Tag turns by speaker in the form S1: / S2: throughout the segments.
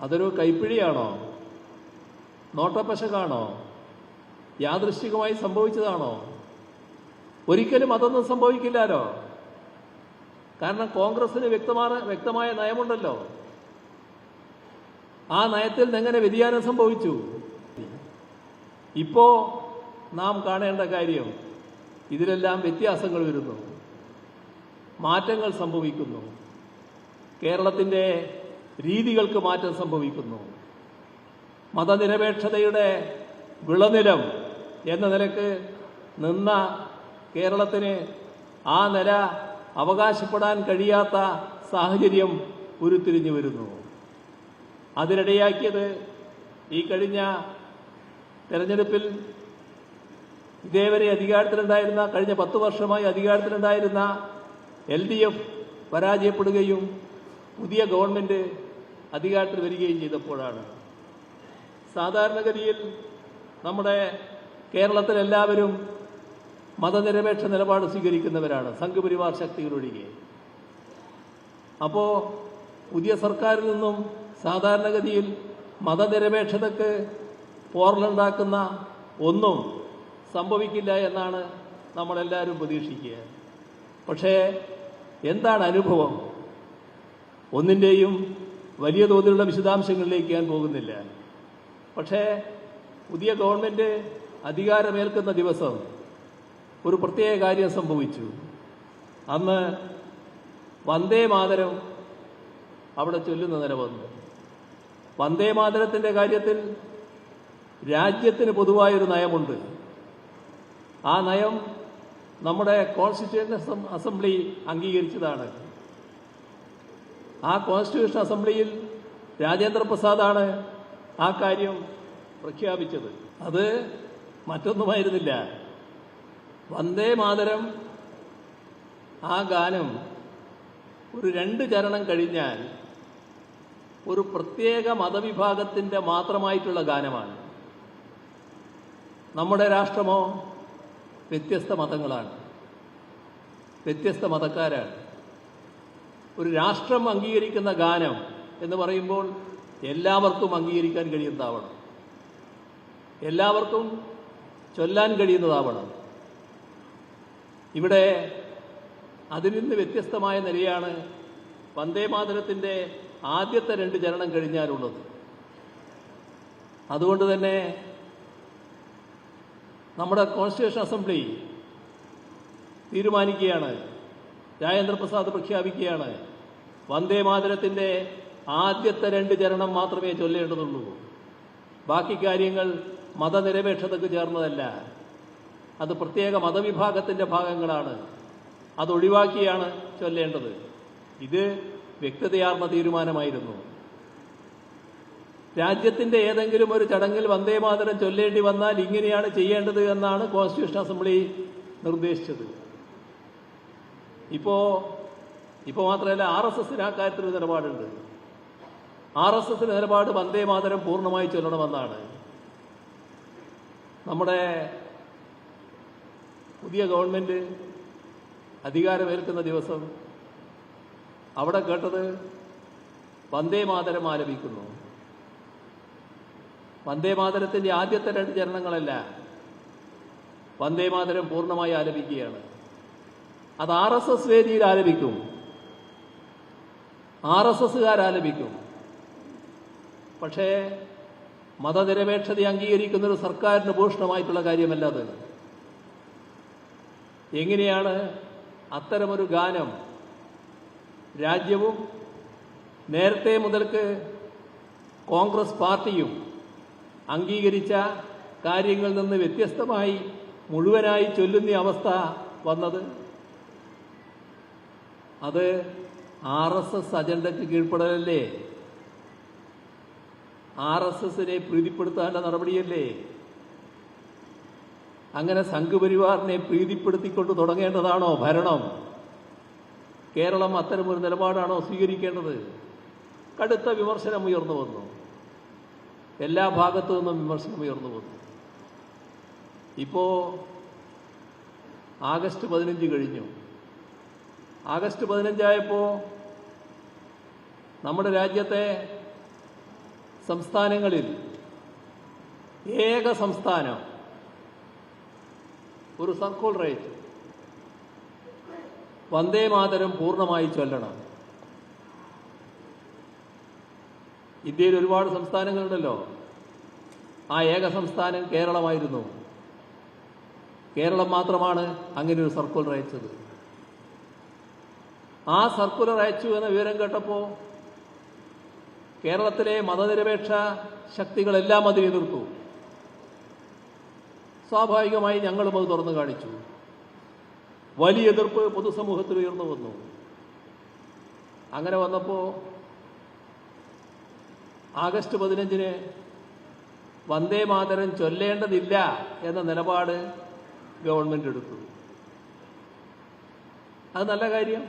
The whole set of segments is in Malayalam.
S1: അതൊരു കൈപ്പിഴിയാണോ? നോട്ടപ്പശകാണോ? യാദൃശ്ചികമായി സംഭവിച്ചതാണോ? ഒരിക്കലും അതൊന്നും സംഭവിക്കില്ലല്ലോ. കാരണം കോൺഗ്രസിന് വ്യക്തമായ നയമുണ്ടല്ലോ. ആ നയത്തിൽ എങ്ങനെ വ്യതിയാനം സംഭവിച്ചു? ഇപ്പോ നാം കാണേണ്ട കാര്യം, ഇതിലെല്ലാം വ്യത്യാസങ്ങൾ വരുന്നു, മാറ്റങ്ങൾ സംഭവിക്കുന്നു, കേരളത്തിൻ്റെ രീതികൾക്ക് മാറ്റം സംഭവിക്കുന്നു. മതനിരപേക്ഷതയുടെ വിളനിലം എന്ന നിലക്ക് നിന്ന കേരളത്തിന് ആ നില അവകാശപ്പെടാൻ കഴിയാത്ത സാഹചര്യം ഉരുത്തിരിഞ്ഞു വരുന്നു. അതിനിടയാക്കിയത് ഈ കഴിഞ്ഞ തെരഞ്ഞെടുപ്പിൽ ഇതേവരെ അധികാരത്തിലുണ്ടായിരുന്ന, കഴിഞ്ഞ 10 വർഷമായി അധികാരത്തിലുണ്ടായിരുന്ന LDF പരാജയപ്പെടുകയും പുതിയ ഗവൺമെന്റ് അധികാരത്തിൽ വരികയും ചെയ്തപ്പോഴാണ്. സാധാരണഗതിയിൽ നമ്മുടെ കേരളത്തിലെല്ലാവരും മതനിരപേക്ഷ നിലപാട് സ്വീകരിക്കുന്നവരാണ്, സംഘപരിവാർ ശക്തികളൊഴികെ. അപ്പോൾ പുതിയ സർക്കാരിൽ നിന്നും സാധാരണഗതിയിൽ മതനിരപേക്ഷതയ്ക്ക് പോറലുണ്ടാക്കുന്ന ഒന്നും സംഭവിക്കില്ല എന്നാണ് നമ്മളെല്ലാവരും പ്രതീക്ഷിക്കുക. പക്ഷേ എന്താണ് അനുഭവം? ഒന്നിൻ്റെയും വലിയ തോതിലുള്ള വിശദാംശങ്ങളിലേക്ക് ഞാൻ പോകുന്നില്ല. പക്ഷേ പുതിയ ഗവൺമെന്റ് അധികാരമേൽക്കുന്ന ദിവസം ഒരു പ്രത്യേക കാര്യം സംഭവിച്ചു. അന്ന് വന്ദേ മാതരം അവിടെ ചൊല്ലുന്ന നില വന്നു. വന്ദേ മാതരത്തിൻ്റെ കാര്യത്തിൽ രാജ്യത്തിന് പൊതുവായൊരു നയമുണ്ട്. ആ നയം നമ്മുടെ കോൺസ്റ്റിറ്റ്യൂഷൻ അസംബ്ലി അംഗീകരിച്ചതാണ്. ആ കോൺസ്റ്റിറ്റ്യൂഷൻ അസംബ്ലിയിൽ രാജേന്ദ്ര പ്രസാദാണ് ആ കാര്യം പ്രഖ്യാപിച്ചത്. അത് മറ്റൊന്നുമായിരുന്നില്ല, വന്ദേ മാതരം ആ ഗാനം ഒരു 2 ചരണം കഴിഞ്ഞാൽ ഒരു പ്രത്യേക മതവിഭാഗത്തിൻ്റെ മാത്രമായിട്ടുള്ള ഗാനമാണ്. നമ്മുടെ രാഷ്ട്രമോ വ്യത്യസ്ത മതങ്ങളാണ്, വ്യത്യസ്ത മതക്കാരാണ്. ഒരു രാഷ്ട്രം അംഗീകരിക്കുന്ന ഗാനം എന്ന് പറയുമ്പോൾ എല്ലാവർക്കും അംഗീകരിക്കാൻ കഴിയുന്നതാവണം, എല്ലാവർക്കും ചൊല്ലാൻ കഴിയുന്നതാവണം. ഇവിടെ അതിൽ നിന്ന് വ്യത്യസ്തമായ നിലയാണ് വന്ദേ മാതരത്തിൻ്റെ ആദ്യത്തെ 2 ചരണം കഴിഞ്ഞാലുള്ളത്. അതുകൊണ്ട് തന്നെ നമ്മുടെ കോൺസ്റ്റിറ്റ്യൂഷൻ അസംബ്ലി തീരുമാനിക്കുകയാണ്, രാജേന്ദ്ര പ്രസാദ് പ്രഖ്യാപിക്കുകയാണ്, വന്ദേ മാതരത്തിൻ്റെ ആദ്യത്തെ 2 ചരണം മാത്രമേ ചൊല്ലേണ്ടതുള്ളൂ. ബാക്കി കാര്യങ്ങൾ മതനിരപേക്ഷതയ്ക്ക് ചേർന്നതല്ല, അത് പ്രത്യേക മതവിഭാഗത്തിൻ്റെ ഭാഗങ്ങളാണ്, അതൊഴിവാക്കിയാണ് ചൊല്ലേണ്ടത്. ഇത് വ്യക്തതയാർന്ന തീരുമാനമായിരുന്നു. രാജ്യത്തിൻ്റെ ഏതെങ്കിലും ഒരു ചടങ്ങിൽ വന്ദേ മാതരം ചൊല്ലേണ്ടി വന്നാൽ ഇങ്ങനെയാണ് ചെയ്യേണ്ടത് എന്നാണ് കോൺസ്റ്റിറ്റ്യൂഷൻ അസംബ്ലി നിർദ്ദേശിച്ചത്. ഇപ്പോൾ മാത്രമല്ല, RSSന് ആ കാര്യത്തിലൊരു നിലപാടുണ്ട്. RSSന്റെ നിലപാട് വന്ദേ മാതരം പൂർണ്ണമായി ചൊല്ലണമെന്നാണ്. നമ്മുടെ പുതിയ ഗവൺമെന്റ് അധികാരമേൽക്കുന്ന ദിവസം അവിടെ കേട്ടത് വന്ദേ മാതരം ആലപിക്കുന്നു. വന്ദേ മാതരത്തിൻ്റെ ആദ്യത്തെ 2 ചരണങ്ങളല്ല, വന്ദേ മാതരം പൂർണ്ണമായി ആലപിക്കുകയാണ്. അത് RSS വേദിയിൽ ആലപിക്കും, RSSകാരാലപിക്കും. പക്ഷേ മതനിരപേക്ഷത അംഗീകരിക്കുന്ന ഒരു സർക്കാരിന് ഭൂഷണമായിട്ടുള്ള കാര്യമല്ല അത്. എങ്ങനെയാണ് അത്തരമൊരു ഗാനം രാജ്യവും നേരത്തെ മുതൽക്ക് കോൺഗ്രസ് പാർട്ടിയും അംഗീകരിച്ച കാര്യങ്ങളിൽ നിന്ന് വ്യത്യസ്തമായി മുഴുവനായി ചൊല്ലുന്ന അവസ്ഥ വന്നത്? അത് RSS അജണ്ടയ്ക്ക് കീഴ്പ്പെടലല്ലേ? RSSനെ പ്രീതിപ്പെടുത്താനുള്ള നടപടിയല്ലേ? അങ്ങനെ സംഘപരിവാറിനെ പ്രീതിപ്പെടുത്തിക്കൊണ്ട് തുടങ്ങേണ്ടതാണോ ഭരണം? കേരളം അത്തരമൊരു നിലപാടാണോ സ്വീകരിക്കേണ്ടത്? കടുത്ത വിമർശനം ഉയർന്നു വന്നു, എല്ലാ ഭാഗത്തു നിന്നും വിമർശനം ഉയർന്നു വന്നു. ഇപ്പോൾ ആഗസ്റ്റ് 15 കഴിഞ്ഞു. ആഗസ്റ്റ് 15 ആയപ്പോൾ നമ്മുടെ രാജ്യത്തെ സംസ്ഥാനങ്ങളിൽ ഏക സംസ്ഥാനം ഒരു സർക്കുലർ അയച്ചു, വന്ദേ മാതരം പൂർണ്ണമായി ചൊല്ലണം. ഇന്ത്യയിൽ ഒരുപാട് സംസ്ഥാനങ്ങളുണ്ടല്ലോ. ആ ഏക സംസ്ഥാനം കേരളമായിരുന്നു. കേരളം മാത്രമാണ് അങ്ങനെ ഒരു സർക്കുലർ അയച്ചത്. ആ സർക്കുലർ അയച്ചു എന്ന വിവരം കേട്ടപ്പോൾ കേരളത്തിലെ മതനിരപേക്ഷ ശക്തികളെല്ലാം അതിനെ എതിർത്തു. സ്വാഭാവികമായി ഞങ്ങളും അത് തുറന്നു കാണിച്ചു. വലിയ എതിർപ്പ് പൊതുസമൂഹത്തിൽ ഉയർന്നു വന്നു. അങ്ങനെ വന്നപ്പോൾ ആഗസ്റ്റ് 15 വന്ദേ മാതരം ചൊല്ലേണ്ടതില്ല എന്ന നിലപാട് ഗവൺമെന്റ് എടുത്തു. അത് നല്ല കാര്യം.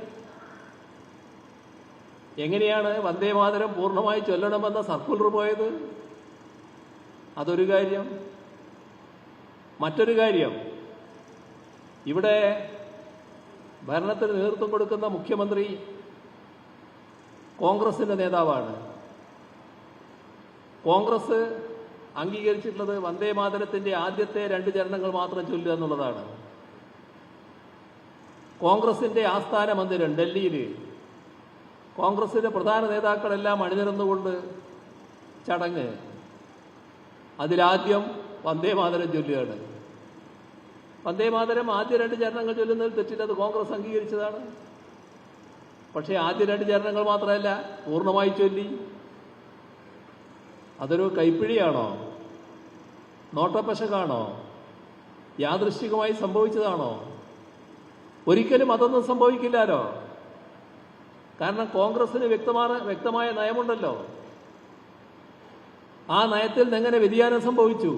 S1: എങ്ങനെയാണ് വന്ദേ മാതരം പൂർണ്ണമായി ചൊല്ലണമെന്ന സർക്കുലർ പോയത്? അതൊരു കാര്യം. മറ്റൊരു കാര്യം, ഇവിടെ ഭരണത്തിന് നേതൃത്വം കൊടുക്കുന്ന മുഖ്യമന്ത്രി കോൺഗ്രസിന്റെ നേതാവാണ്. കോൺഗ്രസ് അംഗീകരിച്ചിട്ടുള്ളത് വന്ദേ മാതരത്തിന്റെ ആദ്യത്തെ 2 ചരണങ്ങൾ മാത്രം ചൊല്ലുക എന്നുള്ളതാണ്. കോൺഗ്രസിന്റെ ആസ്ഥാന മന്ദിരം ഡൽഹിയിൽ കോൺഗ്രസിന്റെ പ്രധാന നേതാക്കളെല്ലാം അണിനിരന്നുകൊണ്ട് ചടങ്ങ്. അതിലാദ്യം വന്ദേ മാതരം ചൊല്ലുകയാണ്. വന്ദേ മാതരം ആദ്യ 2 ചരണങ്ങൾ ചൊല്ലുന്നതിൽ തെറ്റില്ല, അത് കോൺഗ്രസ് അംഗീകരിച്ചതാണ്. പക്ഷേ ആദ്യ 2 ചരണങ്ങൾ മാത്രമല്ല, പൂർണ്ണമായി ചൊല്ലി. അതൊരു കൈപ്പിഴിയാണോ? നോട്ടപ്പശകാണോ? യാദൃശ്ചികമായി സംഭവിച്ചതാണോ? ഒരിക്കലും അതൊന്നും സംഭവിക്കില്ലല്ലോ. കാരണം കോൺഗ്രസിന് വ്യക്തമായ നയമുണ്ടല്ലോ. ആ നയത്തിൽ നിന്ന് എങ്ങനെ വ്യതിയാനം സംഭവിച്ചു?